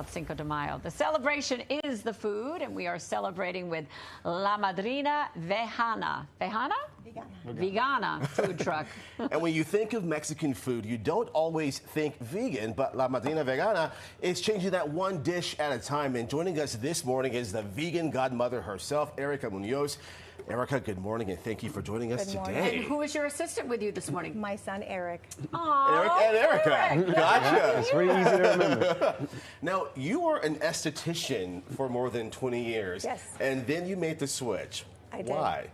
about Cinco de Mayo. The celebration is the food, and we are celebrating with La Madrina Vegana. Vegana? Vegana food truck. And when you think of Mexican food, you don't always think vegan, but La Madrina Vegana is changing that one dish at a time. And joining us this morning is the vegan godmother herself, Erica Munoz. Erica, good morning, and thank you for joining us today. And who is your assistant with you this morning? My son, Eric. Aww, Erica. Eric. Gotcha. It's very easy to remember. Now, you were an esthetician for more than 20 years. Yes. And then you made the switch. I did. Why?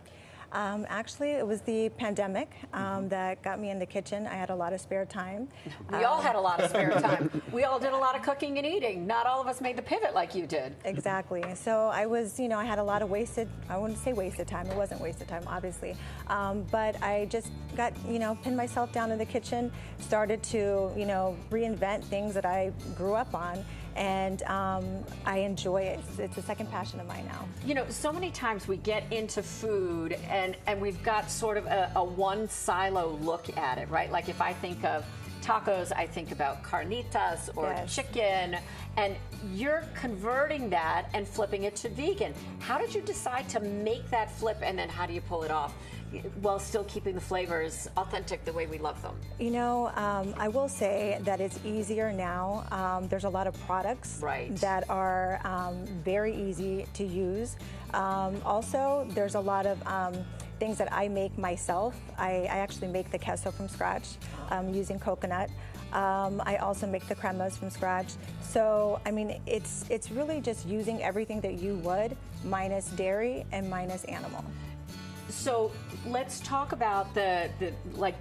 Actually, it was the pandemic that got me in the kitchen. I had a lot of spare time. We all had a lot of spare time. We all did a lot of cooking and eating. Not all of us made the pivot like you did. Exactly. So I was, I had a lot of I wouldn't say wasted time. It wasn't wasted time, obviously. But I just got, pinned myself down in the kitchen, started to, reinvent things that I grew up on. And I enjoy it. It's a second passion of mine now. So many times we get into food and we've got sort of a one silo look at it, right? Like if I think of tacos, I think about carnitas or chicken, and you're converting that and flipping it to vegan. How did you decide to make that flip, and then how do you pull it off while still keeping the flavors authentic the way we love them? I will say that it's easier now. There's a lot of products that are very easy to use. Also, there's a lot of things that I make myself. I actually make the queso from scratch using coconut. I also make the cremas from scratch. So, it's really just using everything that you would, minus dairy and minus animal. So let's talk about the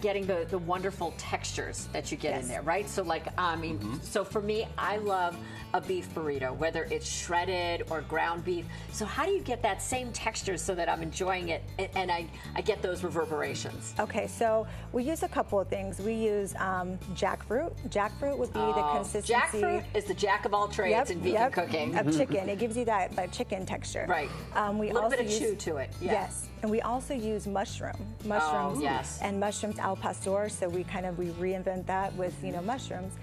getting the wonderful textures that you get in there, right? So so for me, I love a beef burrito, whether it's shredded or ground beef. So how do you get that same texture so that I'm enjoying it and I get those reverberations? Okay, so we use a couple of things. We use jackfruit. Jackfruit would be the consistency. Jackfruit is the jack of all trades in vegan cooking. Of chicken. It gives you that chicken texture. Right. We a little also bit of chew to it. Yeah. Yes. And we also use mushrooms and mushrooms al pastor, so we reinvent that with mushrooms.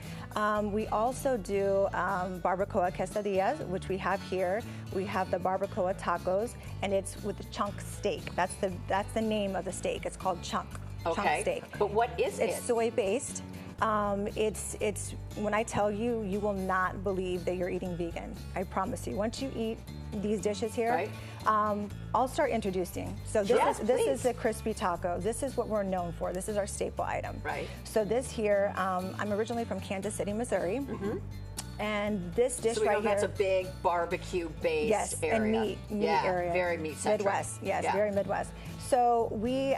We also do barbacoa quesadillas, which we have here. We have the barbacoa tacos, and it's with the chunk steak. That's the name of the steak. It's called chunk steak. But what is it? It's soy based. It's when I tell you, you will not believe that you're eating vegan. I promise you. Once you eat these dishes here, I'll start introducing. So this is the crispy taco. This is what we're known for. This is our staple item. Right. So this here, I'm originally from Kansas City, Missouri. And this dish right here. That's a big barbecue-based area. And meat area. Very meat-centric. Midwest, very Midwest. So we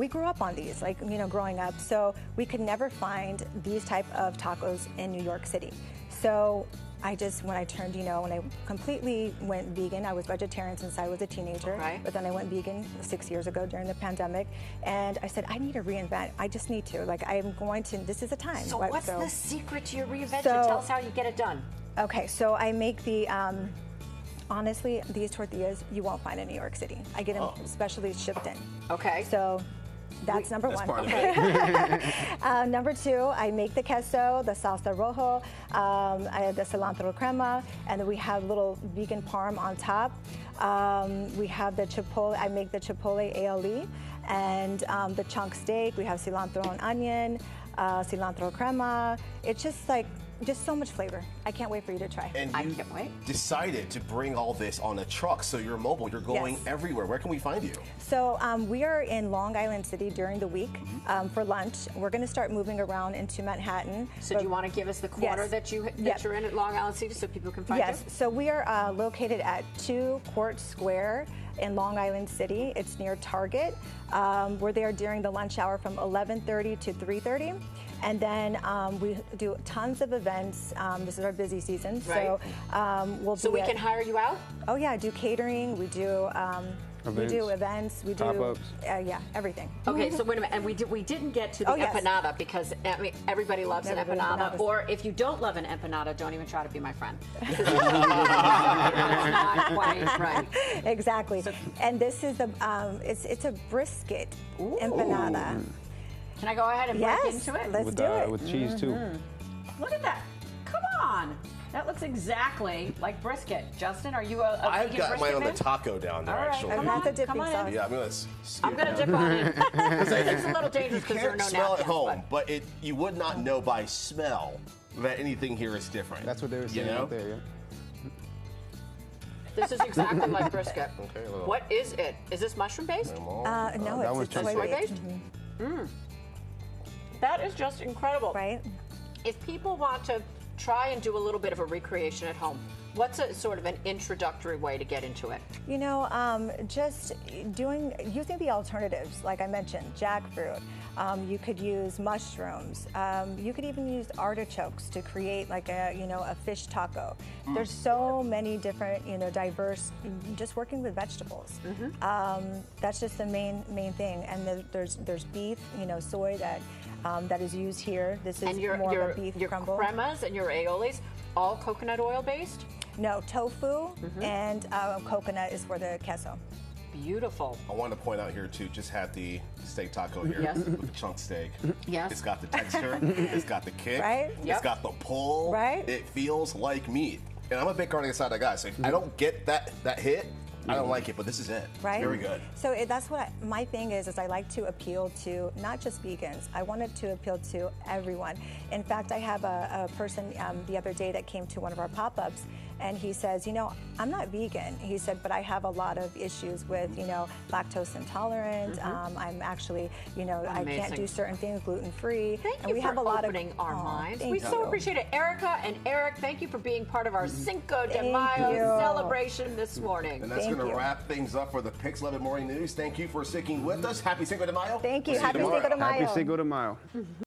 grew up on these, growing up. So we could never find these type of tacos in New York City. So when I turned, when I completely went vegan, I was vegetarian since I was a teenager, but then I went vegan 6 years ago during the pandemic, and I said, I need to reinvent. I just need to. This is a time. So what's the secret to your reinvention? Tell us how you get it done. Okay, so I make the, honestly, these tortillas you won't find in New York City. I get them specially shipped in. Okay. So that's number one. Okay. Number two, I make the queso, the salsa rojo, the cilantro crema, and then we have little vegan parm on top. We have the chipotle. I make the chipotle aioli, and the chunk steak. We have cilantro and onion, cilantro crema. It's just so much flavor. I can't wait for you to try. And I can't wait. Decided to bring all this on a truck, so you're mobile, you're going everywhere. Where can we find you? So we are in Long Island City during the week for lunch. We're going to start moving around into Manhattan. So do you want to give us the corner that you're in at Long Island City so people can find you? Yes, so we are located at 2 Court Square in Long Island City. It's near Target. We're there during the lunch hour from 11:30 to 3:30. And then we do tons of events. This is our busy season. Right. So we can hire you out? Oh yeah, I do catering. We do events. We do pop-ups. Everything. Okay, so wait a minute, and we didn't get to the empanada because everybody loves an empanada. Or if you don't love an empanada, don't even try to be my friend. It's not quite right. Exactly. And this is it's a brisket empanada. Can I go ahead and break into it? Let's do it. With cheese too. Look at that. Come on. That looks exactly like brisket. Justin, are you a I've vegan got brisket mine on the fan? taco down there, All right, actually. come That's on, a dipping come on sauce. Yeah, I'm gonna. I'm gonna dip on it. It's a little dangerous You because there are can't no smell napkins. at home, but you would not know by smell that anything here is different. That's what they were saying out there, yeah. This is exactly like brisket. Okay, well. What is it? Is this mushroom based? No, that one's it's chicken. Soy soy-based. based? That is just incredible. Right? If people want to try and do a little bit of a recreation at home, what's a sort of an introductory way to get into it? You know, just using the alternatives, like I mentioned, jackfruit. You could use mushrooms. You could even use artichokes to create like a fish taco. There's so many different, diverse, just working with vegetables. That's just the main thing. And there's beef, soy that is used here. This is more of a beef crumble. Your cremas and your aiolis, all coconut oil based? No, tofu and coconut is for the queso. Beautiful. I want to point out here too, just had the steak taco here Yes. with the chunk steak. Yes. It's got the texture, it's got the kick, Right? It's Yep. got the pull. Right? It feels like meat. And I'm a big carne asada guy, so if I don't get that hit, I don't like it, but this is it. Right? It's very good. So that's what my thing is I like to appeal to not just vegans. I wanted to appeal to everyone. In fact, I have a person the other day that came to one of our pop-ups, and he says, I'm not vegan. He said, but I have a lot of issues with, lactose intolerant. I'm actually, I can't do certain things, gluten-free. Thank and you we for have a lot opening of, our minds. We thank so you. appreciate it. Erica and Eric, thank you for being part of our Cinco de Thank Mayo you. celebration this morning. And that's Thank going to you. wrap things up for the Pix 11 Morning News. Thank you for sticking with us. Happy Cinco de Mayo. Thank you. We'll see Happy tomorrow. Cinco de Mayo. Happy Cinco de Mayo.